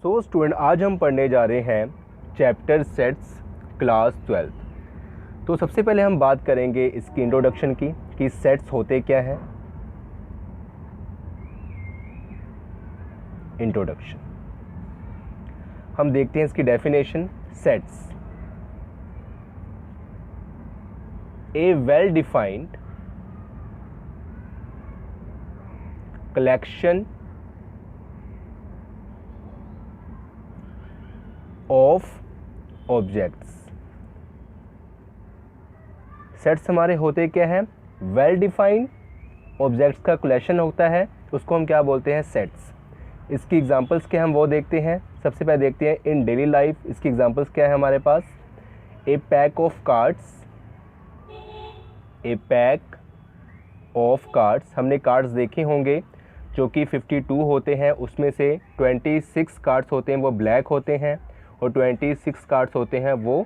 So student, आज हम पढ़ने जा रहे हैं चैप्टर सेट्स क्लास 12। तो सबसे पहले हम बात करेंगे इसकी इंट्रोडक्शन की कि सेट्स होते क्या है। इंट्रोडक्शन हम देखते हैं इसकी definition. Sets A well defined collection of objects. Sets हमारे होते क्या हैं? वेल डिफाइंड ऑब्जेक्ट्स का कलेक्शन होता है, उसको हम क्या बोलते हैं? सेट्स। इसकी एग्जांपल्स क्या हम वो देखते हैं। सबसे पहले देखते हैं इन डेली लाइफ इसकी एग्जांपल्स क्या है हमारे पास। A pack of cards, a pack of cards, हमने कार्ड्स देखे होंगे जो कि 52 होते हैं, उसमें से 26 कार्ड्स होते हैं वो ब्लैक होते हैं और 26 कार्ड्स होते हैं वो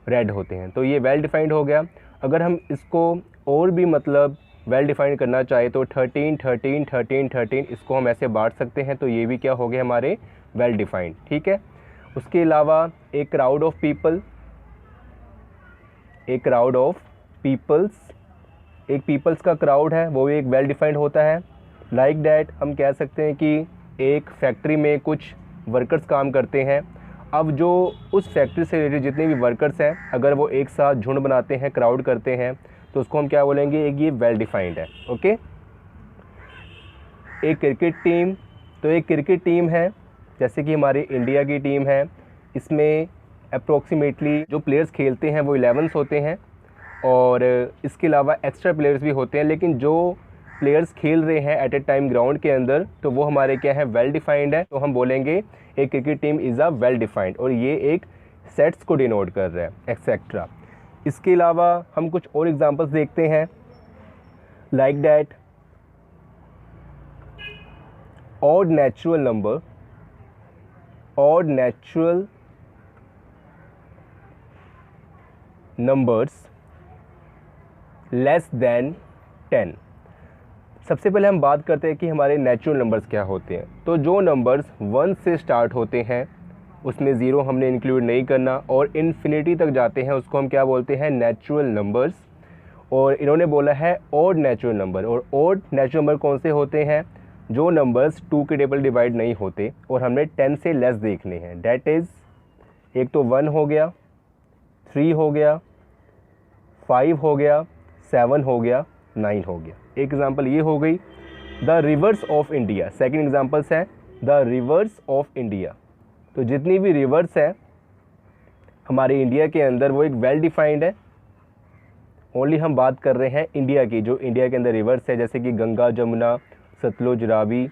रेड होते हैं। तो ये वेल डिफाइंड हो गया। अगर हम इसको और भी मतलब वेल डिफाइंड करना चाहे तो 13 13 13 13 इसको हम ऐसे बांट सकते हैं। तो ये भी क्या हो गए हमारे वेल डिफाइंड। ठीक है। उसके अलावा एक क्राउड ऑफ पीपल, एक क्राउड ऑफ पीपल्स, एक पीपल्स का क्राउड है वो एक वेल डिफाइंड होता है। लाइक दैट हम कह सकते हैं कि एक फैक्ट्री में कुछ वर्कर्स काम करते हैं। अब जो उस फैक्ट्री से रिलेटेड जितने भी वर्कर्स हैं, अगर वो एक साथ झुंड बनाते हैं, क्राउड करते हैं, तो उसको हम क्या बोलेंगे? एक ये वेल डिफाइंड है। ओके। एक क्रिकेट टीम, तो एक क्रिकेट टीम है जैसे कि हमारी इंडिया की टीम है, इसमें अप्रोक्सीमेटली जो प्लेयर्स खेलते हैं वो 11 होते हैं और इसके अलावा एक्स्ट्रा प्लेयर्स भी होते हैं। लेकिन जो प्लेयर्स खेल रहे हैं एट ए टाइम ग्राउंड के अंदर, तो वो हमारे क्या है? वेल डिफाइंड है। तो हम बोलेंगे एक cricket team is a well defined, और ये एक सेट्स को डिनोट कर रहा है, एक्सेट्रा। इसके अलावा हम कुछ और एग्जांपल्स देखते हैं। Like that odd natural number, odd natural numbers less than 10। सबसे पहले हम बात करते हैं कि हमारे नेचुरल नंबर्स क्या होते हैं। तो जो नंबर्स 1 से स्टार्ट होते हैं उसमें 0 हमने इंक्लूड नहीं करना और इन्फिनिटी तक जाते हैं, उसको हम क्या बोलते हैं? Natural numbers. और इन्होंने बोला है ऑड नेचुरल नंबर, और ऑड नेचुरल नंबर कौन से होते हैं? जो नंबर्स 2 के टेबल डिवाइड नहीं होते और हमने 10 से लेस देखने हैं। डैट इज़ एक तो 1 हो गया, 3 हो गया, 5 हो गया, 7 हो गया, 9 हो गया। एक एग्जांपल ये हो गई the reverse of India. Second examples है द रिवर्स ऑफ इंडिया। तो जितनी भी रिवर्स है हमारे इंडिया के अंदर वो एक वेल डिफाइंड है। ओनली हम बात कर रहे हैं इंडिया की, जो इंडिया के अंदर रिवर्स है जैसे कि गंगा, जमुना, सतलुज, रावी।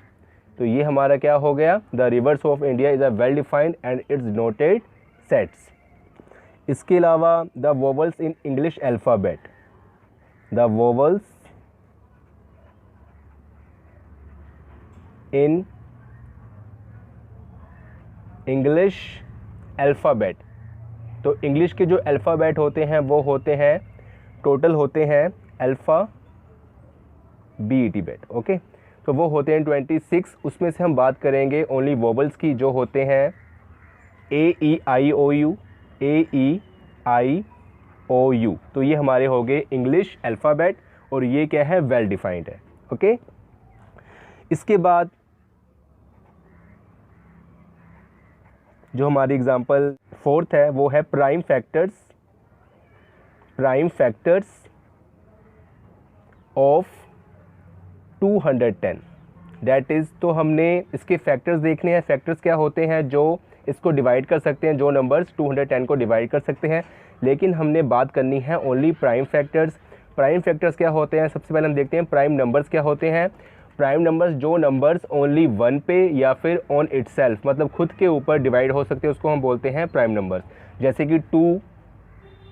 तो ये हमारा क्या हो गया? The reverse of India is a well defined and it's denoted sets. इसके अलावा the vowels in English alphabet, the vowels in English alphabet. तो इंग्लिश के जो अल्फ़ाबेट होते हैं वो होते हैं टोटल होते हैं अल्फ़ा बीटी बेट। ओके। तो वो होते हैं 26। उसमें से हम बात करेंगे ओनली वोवल्स की, जो होते हैं ए ई आई ओ you, A E I O you. तो ये हमारे हो गए इंग्लिश अल्फ़ाबेट और ये क्या है? वेल डिफाइंड है। ओके। इसके बाद जो हमारी एग्जांपल 4th है वो है prime factors, prime factors of 210। That is, तो हमने इसके फैक्टर्स देखने हैं। फैक्टर्स क्या होते हैं? जो इसको डिवाइड कर सकते हैं, जो नंबर्स 210 को डिवाइड कर सकते हैं। लेकिन हमने बात करनी है only prime factors. Prime factors क्या होते हैं? सबसे पहले हम देखते हैं प्राइम नंबर्स क्या होते हैं। प्राइम नंबर्स जो नंबर्स ओनली 1 पे या फिर ऑन इटसेल्फ मतलब खुद के ऊपर डिवाइड हो सकते हैं उसको हम बोलते हैं प्राइम नंबर्स। जैसे कि 2,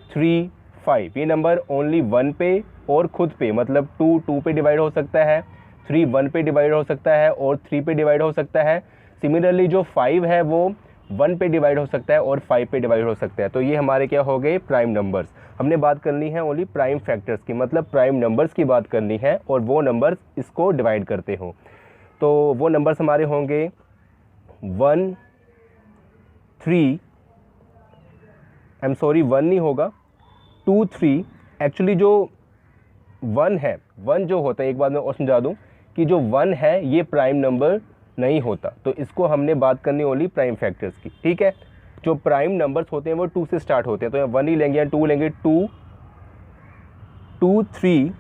3, 5 ये नंबर ओनली 1 पे और खुद पे मतलब 2 पे डिवाइड हो सकता है, 3 1 पे डिवाइड हो सकता है और 3 पे डिवाइड हो सकता है। सिमिलरली जो 5 है वो 1 पे डिवाइड हो सकता है और 5 पे डिवाइड हो सकता है। तो ये हमारे क्या हो गए? Prime numbers. हमने बात करनी है ओनली प्राइम फैक्टर्स की, मतलब प्राइम नंबर्स की बात करनी है और वो नंबर्स इसको डिवाइड करते हो। तो वो नंबर्स हमारे होंगे 1, 3, आई एम सॉरी 1 नहीं होगा, 2 3, एक्चुअली जो 1 है, 1 जो होता है, एक बात मैं और समझा दूं कि जो 1 है ये प्राइम नंबर नहीं होता, तो इसको हमने बात करनी ओनली प्राइम फैक्टर्स की, ठीक है। जो प्राइम नंबर्स होते हैं वो 2 से स्टार्ट होते हैं, तो यहाँ 1 ही लेंगे या 2 लेंगे, 2 2 3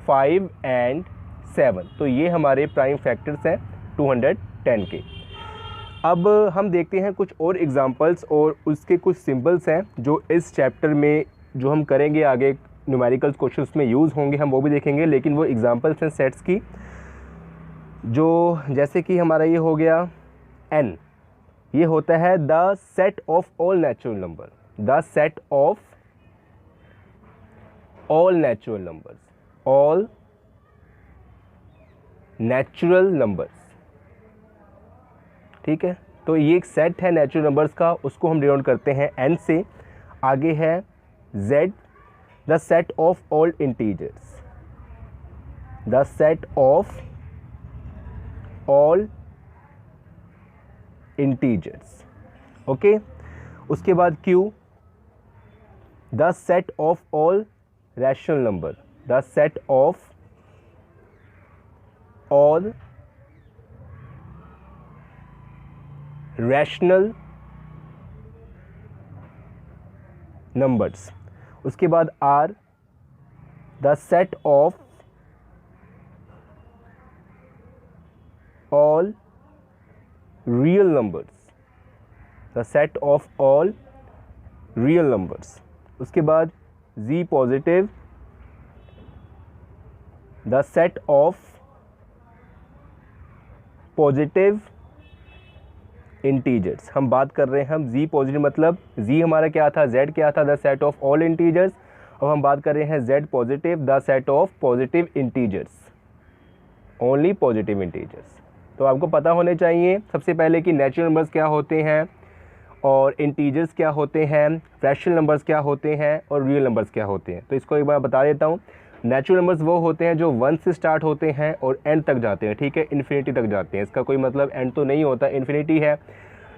5 एंड 7, तो ये हमारे प्राइम फैक्टर्स हैं 210 के। अब हम देखते हैं कुछ और एग्जांपल्स और उसके कुछ सिंबल्स हैं जो इस चैप्टर में जो हम करेंगे आगे न्यूमेरिकल क्वेश्चंस में यूज़ होंगे, हम वो भी देखेंगे, लेकिन वो एग्जांपल्स हैं सेट्स की, जो जैसे कि हमारा ये हो गया n, ये होता है the set of all natural number, the set of all natural numbers, all natural numbers, ठीक है। तो ये एक सेट है नेचुरल नंबर्स का, उसको हम डिनोट करते हैं n से। आगे है z, the set of all integers, the set of all integers, okay. उसके बाद q, the set of all rational number, the set of all rational numbers. उसके बाद r, the set of all real numbers, the set of all real numbers. उसके बाद z positive, the set of positive integers. हम बात कर रहे हैं, हम z पॉजिटिव मतलब z हमारा क्या था, z क्या था, the set of all integers. अब हम बात कर रहे हैं z positive, the set of positive integers, only positive integers. तो आपको पता होने चाहिए सबसे पहले कि नेचुरल नंबर्स क्या होते हैं और इंटीजर्स क्या होते हैं, रैशनल नंबर्स क्या होते हैं और रियल नंबर्स क्या होते हैं। तो इसको एक बार बता देता हूँ। नेचुरल नंबर्स वो होते हैं जो 1 से स्टार्ट होते हैं और एंड तक जाते हैं, ठीक है, इन्फिनिटी तक जाते हैं। इसका कोई मतलब एंड तो नहीं होता, इन्फिनिटी है।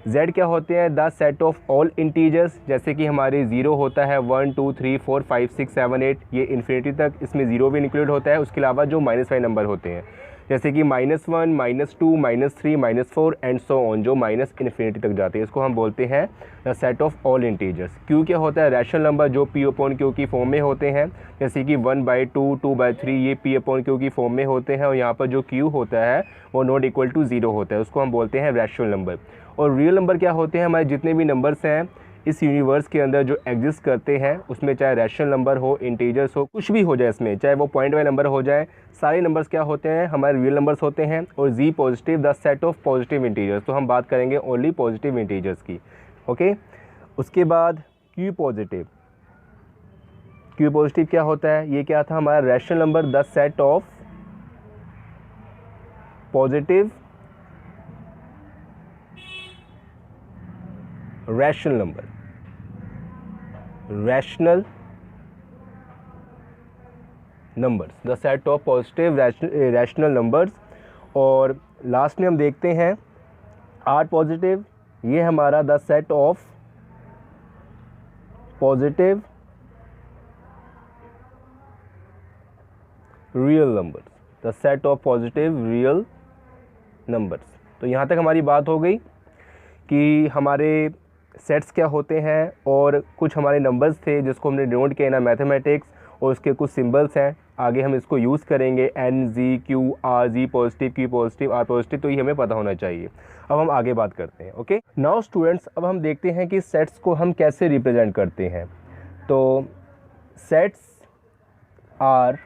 z क्या होते हैं, the set of all integers, जैसे कि हमारे 0 होता है 1 2 3 4 5 6 7 8, ये इन्फिनिटी तक, इसमें 0 भी इंक्लूड होता है। उसके अलावा जो -5 नंबर होते हैं जैसे कि -1 -2 -3 -4 एंड सो ऑन, जो माइनस इन्फिनिटी तक जाते हैं, इसको हम बोलते हैं the set of all integers. Q क्या होता है, रैशनल नंबर जो p/q की फॉर्म में होते हैं, जैसे कि 1/2 2/3, ये p/q की फॉर्म में होते हैं। और यहाँ पर जो q होता है वो नॉट इक्वल टू 0 होता है, उसको हम बोलते हैं रैशनल नंबर। और रियल नंबर क्या होते हैं, हमारे जितने भी नंबर्स हैं इस यूनिवर्स के अंदर जो एग्जिस्ट करते हैं, उसमें चाहे रैशनल नंबर हो, इंटीजर्स हो, कुछ भी हो जाए इसमें, चाहे वो पॉइंट वाले नंबर हो जाए, सारे नंबर्स क्या होते हैं, हमारे रियल नंबर्स होते हैं। और z positive, the set of positive integers, तो हम बात करेंगे ओनली पॉजिटिव इंटीजर्स की, ओके। उसके बाद q पॉजिटिव, q पॉजिटिव क्या होता है, ये क्या था हमारा rational number, the set of positive rational number, rational numbers, the set of positive rational numbers. और लास्ट में हम देखते हैं r पॉजिटिव, ये हमारा the set of positive real numbers, the set of positive real numbers. तो यहाँ तक हमारी बात हो गई कि हमारे सेट्स क्या होते हैं और कुछ हमारे नंबर्स थे जिसको हमने डिनोट किया ना मैथमेटिक्स, और उसके कुछ सिंबल्स हैं, आगे हम इसको यूज़ करेंगे n z q r, z positive q positive r positive, तो ये हमें पता होना चाहिए। अब हम आगे बात करते हैं, ओके। नाउ स्टूडेंट्स, अब हम देखते हैं कि सेट्स को हम कैसे रिप्रेजेंट करते हैं। तो sets are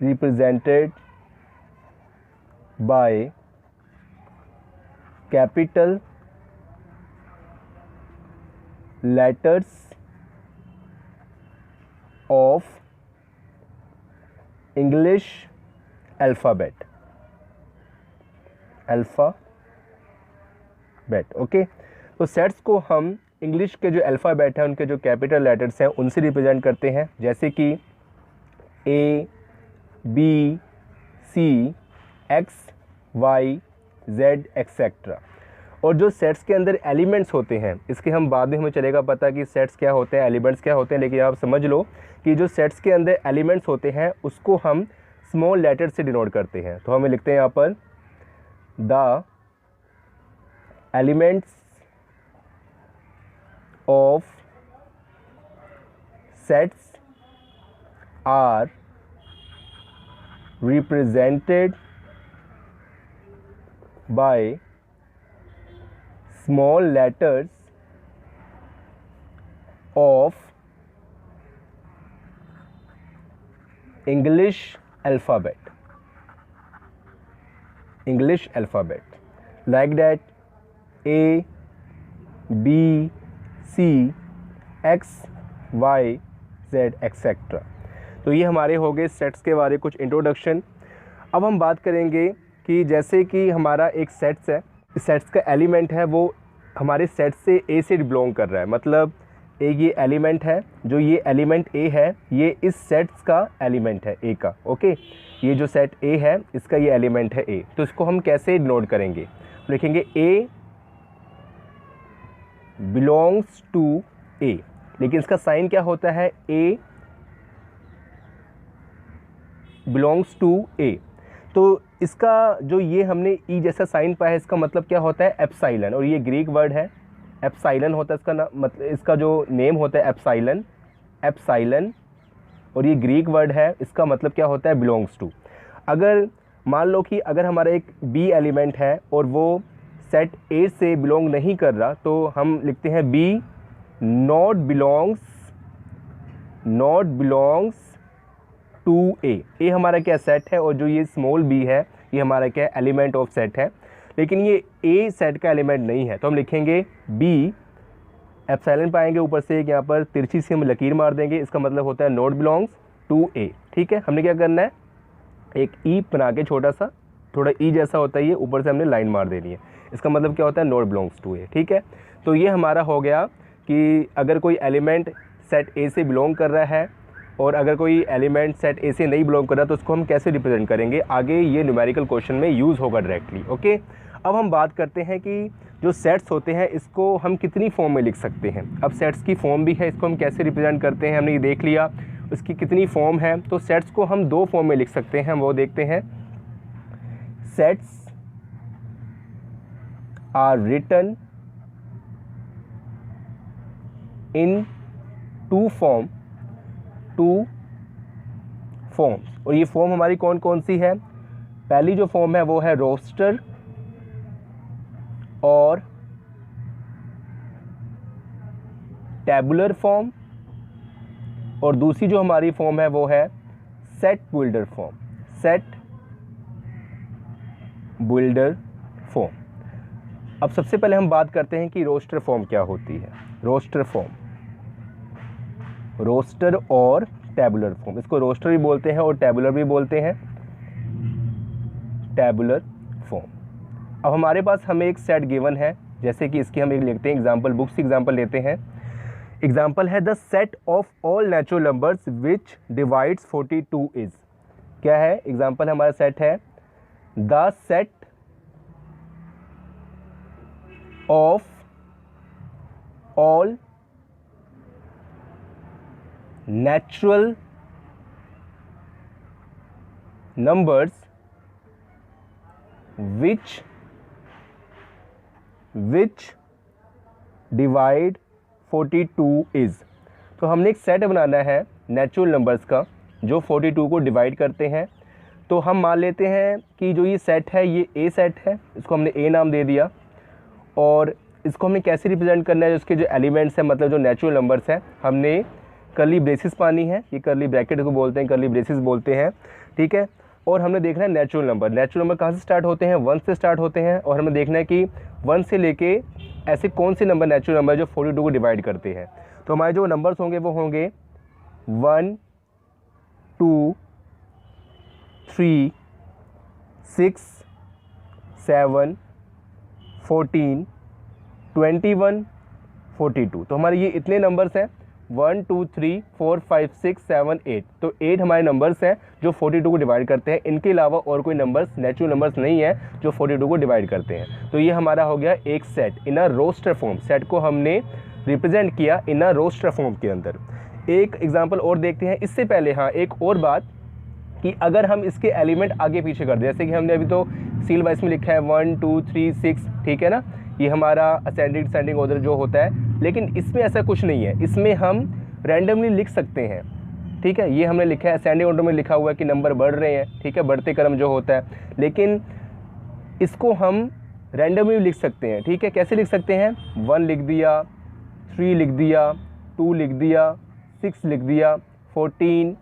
represented by capital letters of English alphabet, okay. तो सेट्स को हम इंग्लिश के जो अल्फ़ाबेट है उनके जो कैपिटल लेटर्स हैं उनसे रिप्रेजेंट करते हैं, जैसे कि A B C X Y Z etcetera. और जो सेट्स के अंदर एलिमेंट्स होते हैं, इसके हम बाद में हमें चलेगा पता कि सेट्स क्या होते हैं, एलिमेंट्स क्या होते हैं, लेकिन आप समझ लो कि जो सेट्स के अंदर एलिमेंट्स होते हैं उसको हम स्मॉल लेटर से डिनोट करते हैं। तो हमें लिखते हैं यहाँ पर the elements of sets are represented by small letters of English alphabet. English alphabet. Like that A, B, C, X, Y, Z, etc. तो ये हमारे हो गए सेट्स के बारे कुछ इंट्रोडक्शन। अब हम बात करेंगे कि जैसे कि हमारा एक सेट्स है, सेट्स का एलिमेंट है वो हमारे सेट से ए से बिलोंग कर रहा है, मतलब एक ये एलिमेंट है, जो ये एलिमेंट ए है ये इस सेट्स का एलिमेंट है ए का। ओके, ये जो सेट ए है इसका ये एलिमेंट है ए। तो इसको हम कैसे नोट करेंगे, लिखेंगे ए बिलोंग्स टू ए, लेकिन इसका साइन क्या होता है, ए बिलोंग्स टू ए। तो इसका जो ये हमने ई जैसा साइन पाया है इसका मतलब क्या होता है, एप्साइलन, और ये ग्रीक वर्ड है एप्साइलन होता है इसका मतलब इसका जो नेम होता है एप्साइलन, एप्साइलन, और ये ग्रीक वर्ड है, इसका मतलब क्या होता है, बिलोंग्स टू। अगर मान लो कि अगर हमारा एक बी एलिमेंट है और वो सेट ए से बिलोंग नहीं कर रहा, तो हम लिखते हैं बी नॉट बिलोंग्स टू ए। ए हमारा क्या सेट है, और जो ये स्मॉल बी है ये हमारा क्या एलिमेंट ऑफ सेट है, लेकिन ये ए सेट का एलिमेंट नहीं है। तो हम लिखेंगे बी एप्सिलॉन पाएंगे ऊपर से एक यहाँ पर तिरछी से हम लकीर मार देंगे, इसका मतलब होता है नॉट बिलोंग्स टू ए। ठीक है, हमने क्या करना है, एक ई बना के छोटा सा, थोड़ा ई जैसा होता है ये, ऊपर से हमने लाइन मार देनी है, इसका मतलब क्या होता है, नॉट बिलोंग्स टू ए। ठीक है, तो ये हमारा हो गया कि अगर कोई एलिमेंट सेट ए से बिलोंग कर रहा है और अगर कोई एलिमेंट सेट ए से नहीं बिलोंग कर रहा तो उसको हम कैसे रिप्रेजेंट करेंगे, आगे ये न्यूमेरिकल क्वेश्चन में यूज़ होगा डायरेक्टली। ओके, अब हम बात करते हैं कि जो सेट्स होते हैं इसको हम कितनी फॉर्म में लिख सकते हैं। अब सेट्स की फॉर्म भी है, इसको हम कैसे रिप्रेजेंट करते हैं हमने ये देख लिया, उसकी कितनी फॉर्म है। तो सेट्स को हम दो फॉर्म में लिख सकते हैं, वो देखते हैं। Sets are written in two forms, और ये फॉर्म हमारी कौन कौन सी है, पहली जो फॉर्म है वो है रोस्टर और टेबुलर फॉर्म, और दूसरी जो हमारी फॉर्म है वो है set builder form, set builder form. अब सबसे पहले हम बात करते हैं कि रोस्टर फॉर्म क्या होती है। रोस्टर फॉर्म, रोस्टर और टेबुलर फॉर्म, इसको रोस्टर भी बोलते हैं और टेबुलर भी बोलते हैं, टेबुलर फॉर्म। अब हमारे पास हमें एक सेट गिवन है, जैसे कि इसकी हम एक लिखते हैं एग्जांपल, बुक से एग्जांपल लेते हैं। एग्जांपल है the set of all natural numbers which divides 42 is. क्या है एग्जांपल, हमारा सेट है the set of all natural numbers which divide 42 is। तो हमने एक सेट बनाना है नेचुरल नंबर्स का जो 42 को डिवाइड करते हैं। तो हम मान लेते हैं कि जो ये सेट है ये ए सेट है, इसको हमने ए नाम दे दिया, और इसको हमें कैसे रिप्रेजेंट करना है, उसके जो एलिमेंट्स हैं मतलब जो नेचुरल नंबर्स हैं, हमने कर्ली ब्रेसिस पानी है, ये कर्ली ब्रैकेट को बोलते हैं, कर्ली ब्रेसिस बोलते हैं। ठीक है, और हमने देखना है नेचुरल नंबर। नेचुरल नंबर कहाँ से स्टार्ट होते हैं, 1 से स्टार्ट होते हैं, और हमें देखना है कि 1 से लेके ऐसे कौन से नंबर नेचुरल नंबर जो 42 को डिवाइड करते हैं। तो हमारे जो नंबर्स होंगे वो होंगे 1, 2, 3, 6, 7, 14, 21, 42। तो हमारे ये इतने नंबर्स हैं 1 2 3 4 5 6 7 8, तो 8 हमारे नंबर्स हैं जो 42 को डिवाइड करते हैं। इनके अलावा और कोई नंबर्स नेचुरल नंबर्स नहीं है जो 42 को डिवाइड करते हैं। तो ये हमारा हो गया एक सेट इन अ रोस्टर फॉर्म। सेट को हमने रिप्रेजेंट किया इन अ रोस्टर फॉर्म के अंदर। एक एग्जाम्पल और देखते हैं। इससे पहले हाँ एक और बात कि अगर हम इसके एलिमेंट आगे पीछे कर दें, जैसे कि हमने अभी तो सील वाइज में लिखा है 1 2 3 6, ठीक है ना, ये हमारा असेंडिंग डिसेंडिंग ऑर्डर जो होता है, लेकिन इसमें ऐसा कुछ नहीं है। इसमें हम रैंडमली लिख सकते हैं, ठीक है। ये हमने लिखा है असेंडिंग ऑर्डर में लिखा हुआ है कि नंबर बढ़ रहे हैं, ठीक है, बढ़ते क्रम जो होता है, लेकिन इसको हम रैंडमली लिख सकते हैं, ठीक है। कैसे लिख सकते हैं? 1 लिख दिया, 3 लिख दिया, 2 लिख दिया, 6 लिख दिया, 14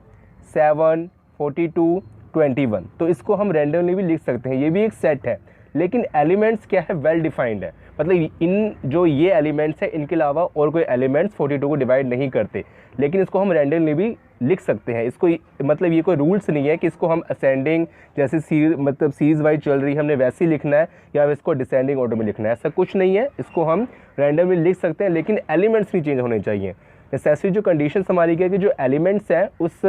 7 42 21, तो इसको हम रैंडमली भी लिख सकते हैं। ये भी एक सेट है, लेकिन एलिमेंट्स क्या है? वेल डिफाइंड है। मतलब इन जो ये एलिमेंट्स है इनके अलावा और कोई एलिमेंट्स 42 को डिवाइड नहीं करते, लेकिन इसको हम रैंडमली भी लिख सकते हैं। इसको मतलब ये कोई रूल्स नहीं है कि इसको हम असेंडिंग जैसे मतलब सीरीज वाइज चल रही है हमने वैसे ही लिखना है या इसको डिसेंडिंग ऑर्डर में लिखना है, ऐसा कुछ नहीं है। इसको हम रैंडमली लिख सकते हैं, लेकिन एलिमेंट्स नहीं चेंज होने चाहिए। नेसेसरी जो कंडीशंस हमारी क्या है कि जो एलिमेंट्स हैं उस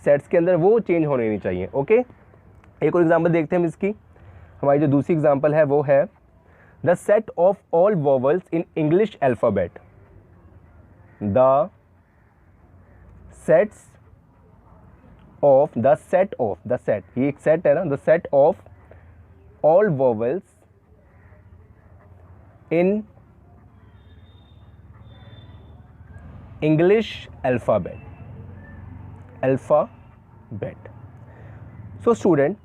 सेट्स के अंदर वो चेंज होने नहीं चाहिए। ओके, एक और एग्जांपल देखते हैं हम इसकी। हमारी जो दूसरी एग्जांपल है वो है the set of all vowels in English alphabet. The sets of the set ये एक सेट है ना, the set of all vowels in English alphabet. So student,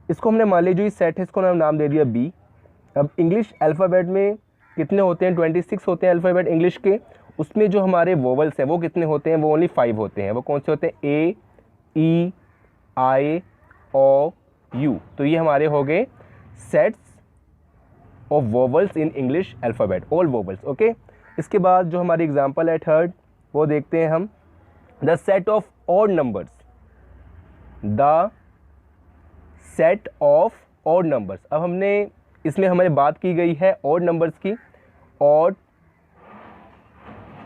इसको हमने मान लीजिए जो ये सेट है इसको हमने नाम दे दिया बी। अब इंग्लिश अल्फ़ाबेट में कितने होते हैं? 26 होते हैं अल्फ़ाबेट इंग्लिश के। उसमें जो हमारे वोवल्स हैं वो कितने होते हैं? वो ओनली 5 होते हैं। वो कौन से होते हैं? ए, ई, आई, ओ, यू। तो ये हमारे हो गए sets of vowels in English alphabet, all vowels. Okay, इसके बाद जो हमारी एग्जांपल है थर्ड, वो देखते हैं हम। The set of odd numbers. The set of odd numbers. अब हमने इसमें हमारी बात की गई है ऑड नंबर्स की, ऑड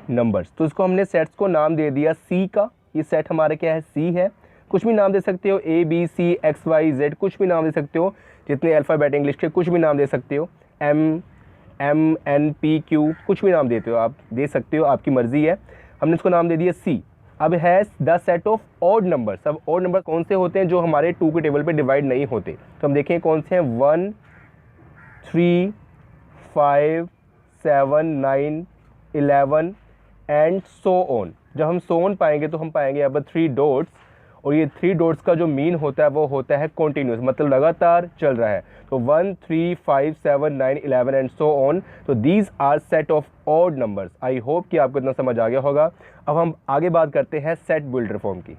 नंबर्स, तो इसको हमने सेट्स को नाम दे दिया सी का। ये सेट हमारा क्या है? सी है। कुछ भी नाम दे सकते हो, A B C X Y Z, कुछ भी नाम दे सकते हो, जितने अल्फ़ाबेट इंग्लिश के कुछ भी नाम दे सकते हो, एम एन पी क्यू, कुछ भी नाम देते हो आप, दे सकते हो, आपकी मर्जी है। हमने इसको नाम दे दिया सी। अब है the set of odd numbers. अब ऑड नंबर कौन से होते हैं? जो हमारे 2 के टेबल पे डिवाइड नहीं होते। तो हम देखें कौन से हैं। 1 3 5 7 9 11 एंड सो ऑन। जब हम सो ऑन पाएंगे तो हम पाएंगे यहाँ पर 3 डॉट्स, और ये 3 डॉट्स का जो मीन होता है वो होता है कॉन्टीन्यूस, मतलब लगातार चल रहा है। तो 1 3 5 7 9 11 एंड सो ऑन। तो these are set of odd numbers. I hope कि आपको इतना समझ आ गया होगा। अब हम आगे बात करते हैं सेट बिल्डर फॉर्म की।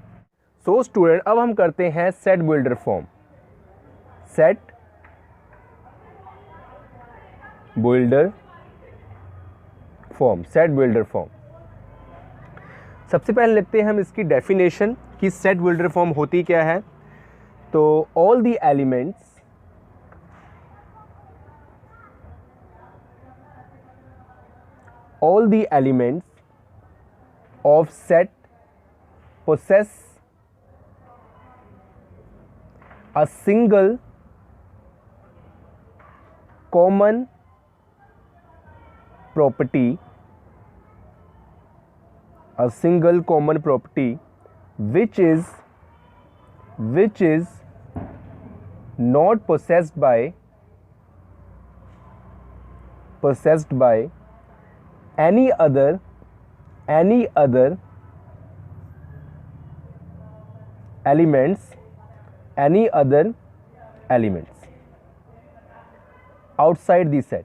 सो स्टूडेंट, अब हम करते हैं set builder form. Set builder form, set builder form. सबसे पहले लिखते हैं हम इसकी डेफिनेशन कि सेट बिल्डर फॉर्म होती क्या है। तो all the elements of set possess a single common property, which is not possessed by any other elements outside the set,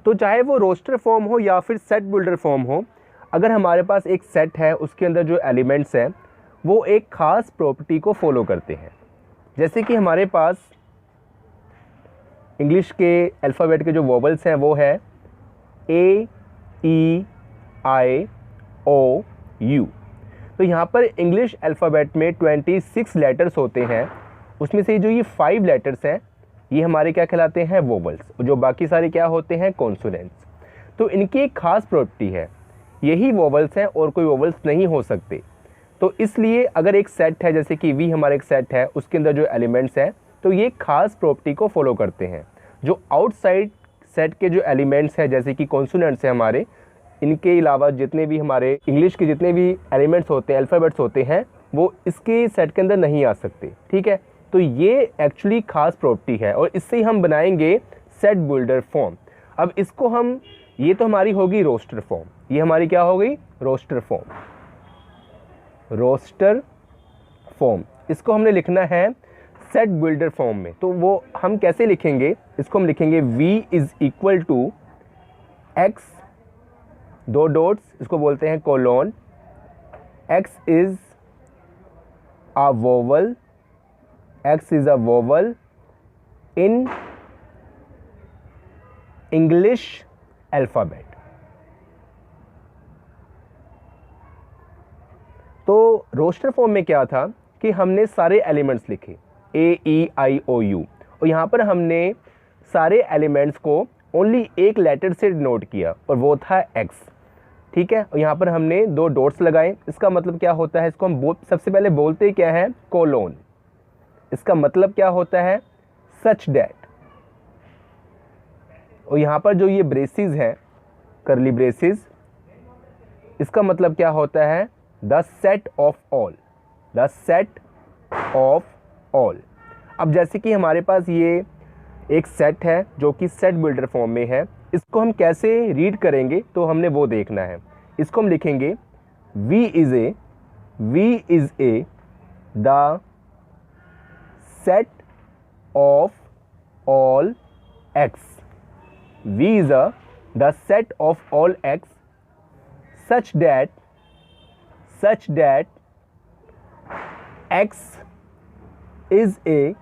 तो चाहे वो रोस्टर फॉर्म हो या फिर सेट बिल्डर फॉर्म हो, अगर हमारे पास एक सेट है उसके अंदर जो एलिमेंट्स हैं वो एक ख़ास प्रॉपर्टी को फॉलो करते हैं। जैसे कि हमारे पास इंग्लिश के अल्फ़ाबेट के जो वोवल्स हैं वो है ए, ई, आई, ओ, यू। तो यहाँ पर इंग्लिश अल्फ़ाबेट में 26 लेटर्स होते हैं। उसमें से जो ये 5 लेटर्स हैं ये हमारे क्या कहलाते हैं, वोवल्स। जो बाकी सारे क्या होते हैं, कॉन्सोनेंट्स। तो इनकी एक खास प्रॉपर्टी है, यही वोवल्स हैं और कोई वोवल्स नहीं हो सकते। तो इसलिए अगर एक सेट है, जैसे कि वी हमारा एक सेट है, उसके अंदर जो एलिमेंट्स हैं, तो ये खास प्रॉपर्टी को फॉलो करते हैं। जो आउटसाइड सेट के जो एलिमेंट्स हैं, जैसे कि कॉन्सोनेंट्स हैं हमारे, इनके अलावा जितने भी हमारे इंग्लिश के जितने भी एलिमेंट्स होते हैं, अल्फ़ाबेट्स होते हैं, वो इसके सेट के अंदर नहीं आ सकते। ठीक है, तो ये एक्चुअली खास प्रॉपर्टी है और इससे ही हम बनाएंगे सेट बिल्डर फॉर्म। अब इसको हम, ये तो हमारी होगी रोस्टर फॉर्म, ये हमारी क्या हो गई, रोस्टर फॉर्म। रोस्टर फॉर्म, इसको हमने लिखना है सेट बिल्डर फॉर्म में। तो वो हम कैसे लिखेंगे, इसको हम लिखेंगे v is equal to x, दो डॉट्स, इसको बोलते हैं colon, x is a vowel, x is a vowel in English alphabet। तो रोस्टर फॉर्म में क्या था कि हमने सारे एलिमेंट्स लिखे A-E-I-O-U, और यहाँ पर हमने सारे एलिमेंट्स को ओनली एक लेटर से डिनोट किया और वो था X। ठीक है, और यहाँ पर हमने दो डॉट्स लगाए। इसका मतलब क्या होता है, इसको हम सबसे पहले बोलते क्या है, कोलोन। इसका मतलब क्या होता है, सच डैट। और यहाँ पर जो ये ब्रेसेस हैं, करली ब्रेसेस, इसका मतलब क्या होता है, the set of all, the set of all. अब जैसे कि हमारे पास ये एक सेट है जो कि सेट बिल्डर फॉर्म में है, इसको हम कैसे रीड करेंगे तो हमने वो देखना है। इसको हम लिखेंगे V is a the set of all x, V is the set of all x such that x is a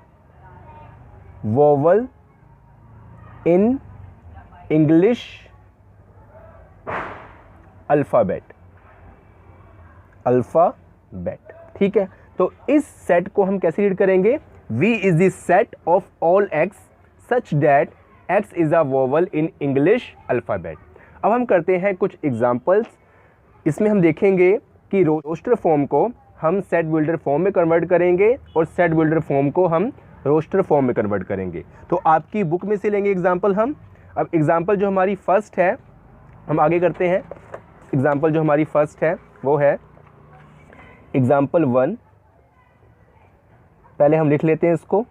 vowel in English alphabet. ठीक है, तो इस सेट को हम कैसे रीड करेंगे, V is the set of all x such that x is a vowel in English alphabet। अब हम करते हैं कुछ एग्जांपल्स। इसमें हम देखेंगे कि रोस्टर फॉर्म को हम सेट बिल्डर फॉर्म में कन्वर्ट करेंगे और सेट बिल्डर फॉर्म को हम रोस्टर फॉर्म में कन्वर्ट करेंगे। तो आपकी बुक में से लेंगे एग्जांपल हम। अब एग्जांपल जो हमारी फर्स्ट है, हम आगे करते हैं। एग्जांपल जो हमारी फर्स्ट है वो है एग्जांपल 1। पहले हम लिख लेते हैं इसको।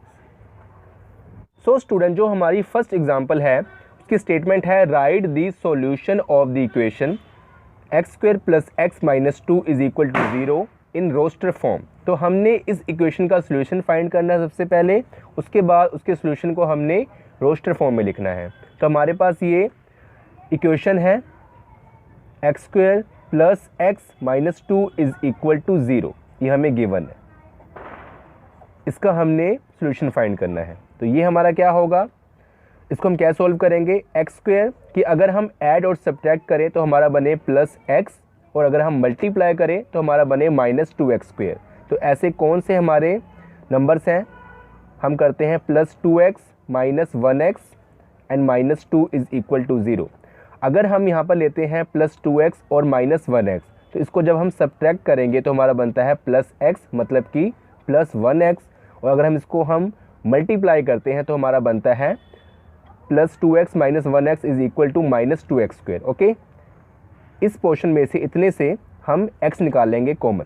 सो स्टूडेंट, जो हमारी फर्स्ट एग्जांपल है उसकी स्टेटमेंट है, write the solution of the equation x² + x - 2 is equal to 0 in roster form. तो हमने इस इक्वेशन का सोल्यूशन फाइंड करना है सबसे पहले, उसके बाद उसके सोल्यूशन को हमने रोस्टर फॉर्म में लिखना है। तो हमारे पास ये इक्वेशन है x² + x - 2 is equal to 0, ये हमें गिवन है, इसका हमने सोल्यूशन फाइंड करना है। तो ये हमारा क्या होगा, इसको हम क्या सॉल्व करेंगे, x² कि अगर हम ऐड और सब्ट्रैक्ट करें तो हमारा बने +x, और अगर हम मल्टीप्लाई करें तो हमारा बने -2x²। तो ऐसे कौन से हमारे नंबर्स हैं, हम करते हैं +2x - 1x and -2 is equal to 0। अगर हम यहाँ पर लेते हैं +2x और -1x, तो इसको जब हम सब्ट्रैक्ट करेंगे तो हमारा बनता है +x, मतलब कि +1x, और अगर हम इसको हम मल्टीप्लाई करते हैं तो हमारा बनता है +2x - 1x is equal to -2x²। Okay, इस पोर्शन में से इतने से हम x निकाल लेंगे कॉमन।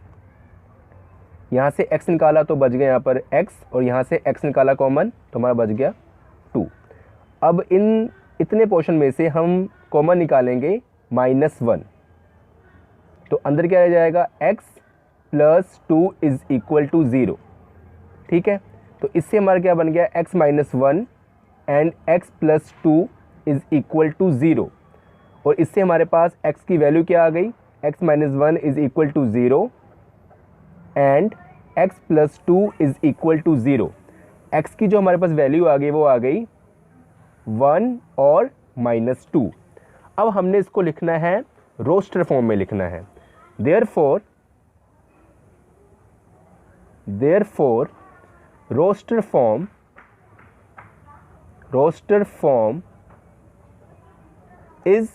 यहाँ से x निकाला तो बच गया यहाँ पर x, और यहाँ से x निकाला कॉमन तो हमारा बच गया 2। अब इन इतने पोर्शन में से हम कॉमन निकालेंगे -1, तो अंदर क्या रह जाएगा, x + 2 इज इक्वल टू 0। ठीक है, तो इससे हमारा क्या बन गया, x - 1 and x + 2 is equal to 0, और इससे हमारे पास x की वैल्यू क्या आ गई, x - 1 is equal to 0 and x + 2 is equal to 0। x की जो हमारे पास वैल्यू आ गई वो आ गई 1 और -2। अब हमने इसको लिखना है रोस्टर फॉर्म में लिखना है। Therefore roster form roster form is,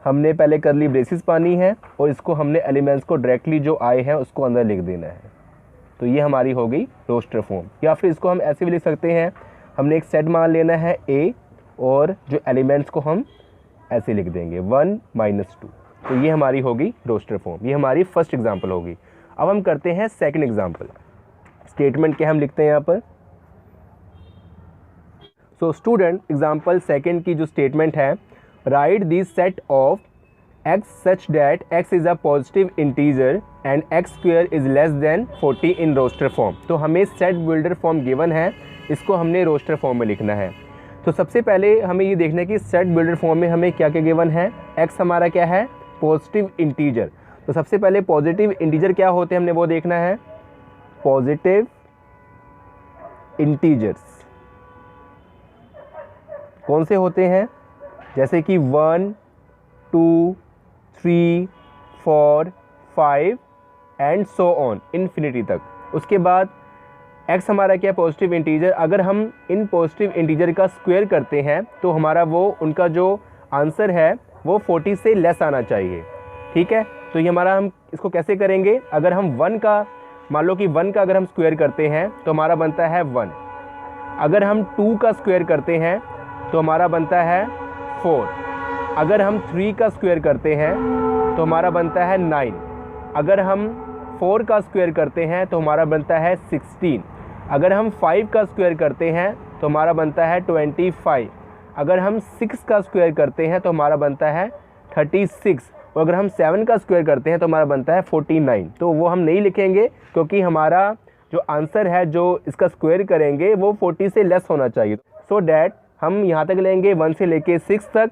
हमने पहले करली ब्रेसिस पानी है और इसको हमने एलिमेंट्स को डायरेक्टली जो आए हैं उसको अंदर लिख देना है। तो ये हमारी हो गई रोस्टर फॉर्म। या फिर इसको हम ऐसे भी लिख सकते हैं, हमने एक सेट मान लेना है ए और जो एलिमेंट्स को हम ऐसे लिख देंगे 1 - 2। तो ये हमारी होगी रोस्टर फॉर्म। ये हमारी फर्स्ट एग्जांपल होगी। अब हम करते हैं सेकंड एग्जांपल। स्टेटमेंट क्या हम लिखते हैं यहाँ पर। सो स्टूडेंट, एग्जांपल सेकंड की जो स्टेटमेंट है, right this set of x such that x is a positive integer and x square is less than 40 in roster form। तो हमें सेट बिल्डर फॉर्म गिवन है, इसको हमने रोस्टर फॉर्म में लिखना है। तो सबसे पहले हमें ये देखना है कि सेट बिल्डर फॉर्म में हमें क्या क्या गिवन है। x हमारा क्या है, पॉजिटिव इंटीजर। तो सबसे पहले पॉजिटिव इंटीजर क्या होते हैं हमने वो देखना है। पॉजिटिव इंटीजर्स कौन से होते हैं, जैसे कि 1 2 3 4 5 एंड सो ऑन इन्फिनिटी तक। उसके बाद x हमारा क्या, पॉजिटिव इंटीजर। अगर हम इन पॉजिटिव इंटीजर का स्क्वायर करते हैं तो हमारा वो उनका जो आंसर है वो 40 से लेस आना चाहिए। ठीक है, तो ये हमारा, हम इसको कैसे करेंगे। अगर हम 1 का, मान लो कि 1 का अगर हम स्क्वायर करते हैं तो हमारा बनता है 1। अगर हम 2 का स्क्वायर करते हैं तो हमारा बनता है 4। अगर हम 3 का स्क्वायर करते हैं तो हमारा बनता है 9। अगर हम 4 का स्क्वायर करते हैं तो हमारा बनता है 16। अगर हम 5 का स्क्वायर करते हैं तो हमारा बनता है 25। अगर हम 6 का स्क्वायर करते हैं तो हमारा बनता है 36। और अगर हम 7 का स्क्वायर करते हैं तो हमारा बनता है 49। तो वो हम नहीं लिखेंगे क्योंकि हमारा जो आंसर है जो इसका स्क्वायर करेंगे वो 40 से लेस होना चाहिए। सो डैट हम यहाँ तक लेंगे 1 से लेके 6 तक।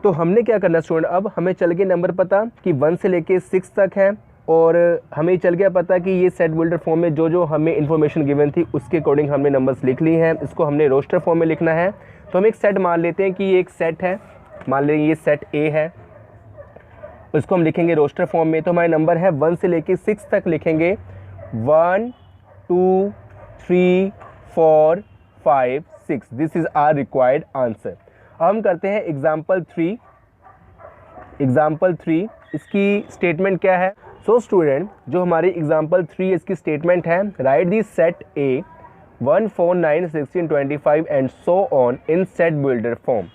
तो हमने क्या करना स्टूडेंट, अब हमें चल गए नंबर पता कि 1 से लेके 6 तक है और हमें चल गया पता कि ये सेट बिल्डर फॉर्म में जो जो हमें इन्फॉर्मेशन गिवन थी उसके अकॉर्डिंग हमने नंबर्स लिख ली हैं। इसको हमने रोस्टर फॉर्म में लिखना है। तो हम एक सेट मान लेते हैं कि ये एक सेट है, मान लेंगे ये सेट ए है, इसको हम लिखेंगे रोस्टर फॉर्म में। तो हमारे नंबर है 1 से लेके 6 तक लिखेंगे 1 2 3 4 5 6। This is our required answer. अब हम करते हैं एग्जाम्पल 3। एग्जाम्पल 3 इसकी स्टेटमेंट क्या है। सो स्टूडेंट, जो हमारी एग्जाम्पल 3 इसकी स्टेटमेंट है, right the set A 1 4 9 16 25 and so on in set builder form.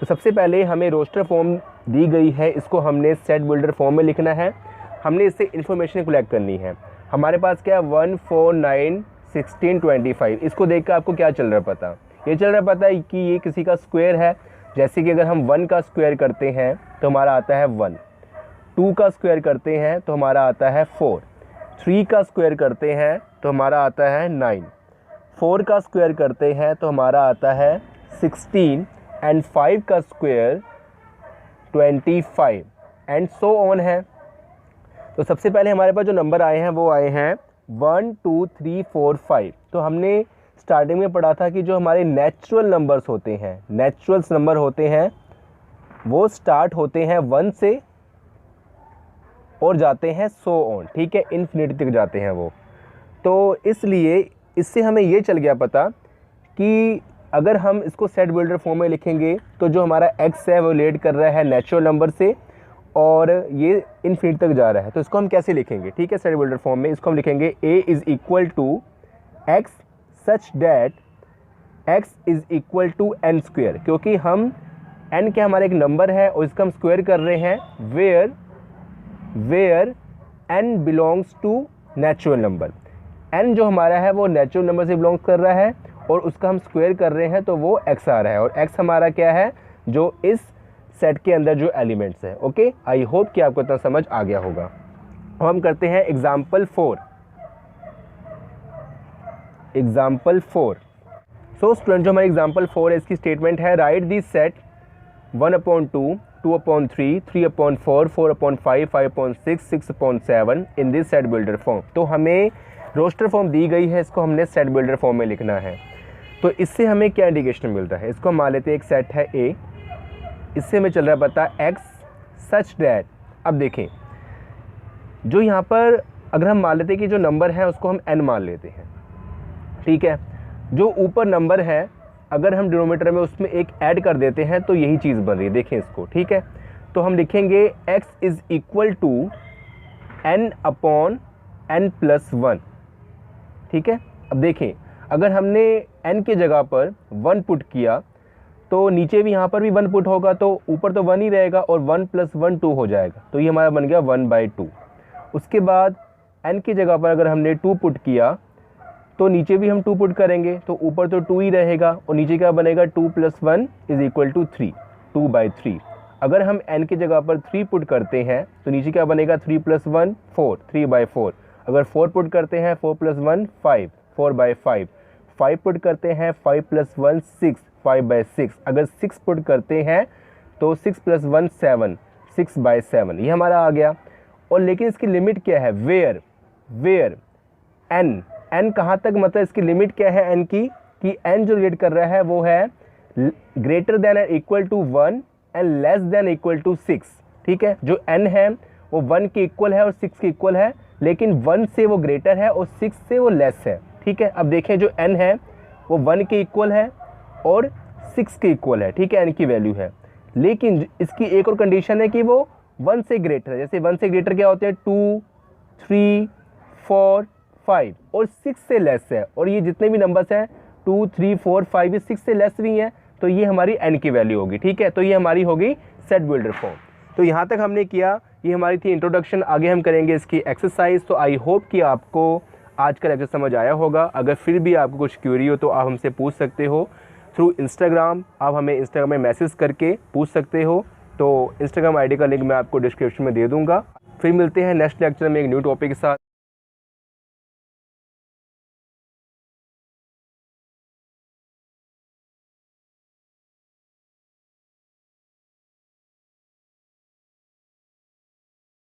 तो सबसे पहले हमें रोस्टर फॉर्म दी गई है, इसको हमने सेट बिल्डर फॉर्म में लिखना है। हमने इससे इन्फॉर्मेशन कलेक्ट करनी है। हमारे पास क्या है 1 4 9 16 25। इसको देखकर आपको क्या चल रहा पता, ये चल रहा पता है कि ये किसी का स्क्वायर है। जैसे कि अगर हम 1 का स्क्वायर करते हैं तो हमारा आता है 1, 2 का स्क्वायर करते हैं तो हमारा आता है 4, 3 का स्क्वायर करते हैं तो हमारा आता है 9, 4 का स्क्वायर करते हैं तो हमारा आता है 16 एंड 5 का स्क्वायर 25 एंड सो ऑन है। तो सबसे पहले हमारे पास जो नंबर आए हैं वो आए हैं 1 2 3 4 5। तो हमने स्टार्टिंग में पढ़ा था कि जो हमारे नेचुरल नंबर्स होते हैं, नेचुरल्स नंबर होते हैं, वो स्टार्ट होते हैं 1 से और जाते हैं सो ऑन। ठीक है, इन्फिनिटी तक जाते हैं वो। तो इसलिए इससे हमें ये चल गया पता कि अगर हम इसको सेट बिल्डर फॉर्म में लिखेंगे तो जो हमारा x है वो रिलेट कर रहा है नेचुरल नंबर से और ये इन्फिनिटी तक जा रहा है। तो इसको हम कैसे लिखेंगे, ठीक है, सेट बिल्डर फॉर्म में इसको हम लिखेंगे a is equal to x such that x is equal to n square. क्योंकि हम n क्या हमारा एक नंबर है और इसका हम स्क्वायर कर रहे हैं where n belongs to natural number. n जो हमारा है वो नेचुरल नंबर से बिलोंग्स कर रहा है और उसका हम स्क्वायर कर रहे हैं तो वो x आ रहा है और x हमारा क्या है जो इस सेट के अंदर जो एलिमेंट्स है। ओके, आई होप कि आपको इतना समझ आ गया होगा। अब हम करते हैं एग्जाम्पल 4। एग्जाम्पल 4। सो स्टूडेंट, जो हमारी एग्जाम्पल 4 है इसकी स्टेटमेंट है right the set 1/2 2/3 3/4 4/5 5/6 6/7 in this set builder form. तो हमें रोस्टर फॉर्म दी गई है, इसको हमने सेट बिल्डर फॉर्म में लिखना है। तो इससे हमें क्या इंडिकेशन मिलता है, इसको हम मान लेते हैं एक सेट है A, इससे हमें चल रहा है पता x सच डैट। अब देखें जो यहाँ पर अगर हम मान लेते हैं कि जो नंबर है उसको हम n मान लेते हैं, ठीक है, जो ऊपर नंबर है अगर हम डिनोमिनेटर में उसमें एक ऐड कर देते हैं तो यही चीज़ बन रही है, देखें इसको, ठीक है। तो हम लिखेंगे x is equal to n upon n+1, ठीक है। अब देखें, अगर हमने n की जगह पर 1 पुट किया तो नीचे भी यहाँ पर भी 1 पुट होगा, तो ऊपर तो 1 ही रहेगा और 1 + 1 2 हो जाएगा, तो ये हमारा बन गया 1/2। उसके बाद n की जगह पर अगर हमने 2 पुट किया तो नीचे भी हम 2 पुट करेंगे, तो ऊपर तो 2 ही रहेगा और नीचे क्या बनेगा 2 + 1 = 3, 2/3। अगर हम n की जगह पर 3 पुट करते हैं तो नीचे क्या बनेगा 3 + 1 4, 3/4। अगर 4 पुट करते हैं 4 + 1 5, 4/5। 5 पुट करते हैं 5 + 1 6, 5/6। अगर 6 पुट करते हैं तो 6 + 1 7, 6/7। ये हमारा आ गया। और लेकिन इसकी लिमिट क्या है, वेयर n कहाँ तक, मतलब इसकी लिमिट क्या है n की, कि n जो रिलेट कर रहा है वो है ग्रेटर देन और equal to 1 and less than equal to 6, ठीक है। जो n है वो 1 के इक्वल है और 6 के इक्वल है, लेकिन 1 से वो ग्रेटर है और 6 से वो लेस है, ठीक है। अब देखें, जो n है वो 1 के इक्वल है और 6 के इक्वल है, ठीक है, n की वैल्यू है। लेकिन इसकी एक और कंडीशन है कि वो 1 से ग्रेटर है। जैसे 1 से ग्रेटर क्या होते हैं 2, 3, 4, 5 और 6 से लेस है, और ये जितने भी नंबर्स हैं 2, 3, 4, 5 ये 6 से लेस भी हैं, तो ये हमारी n की वैल्यू होगी, ठीक है। तो ये हमारी होगी सेट बिल्डर फॉर्म। तो यहाँ तक हमने किया, ये हमारी थी इंट्रोडक्शन। आगे हम करेंगे इसकी एक्सरसाइज। तो आई होप कि आपको आज का लेक्चर समझ आया होगा। अगर फिर भी आपको कुछ क्वेरी हो तो आप हमसे पूछ सकते हो थ्रू इंस्टाग्राम। आप हमें इंस्टाग्राम में मैसेज करके पूछ सकते हो, तो इंस्टाग्राम आईडी का लिंक मैं आपको डिस्क्रिप्शन में दे दूँगा। फिर मिलते हैं नेक्स्ट लेक्चर में एक न्यू टॉपिक के साथ।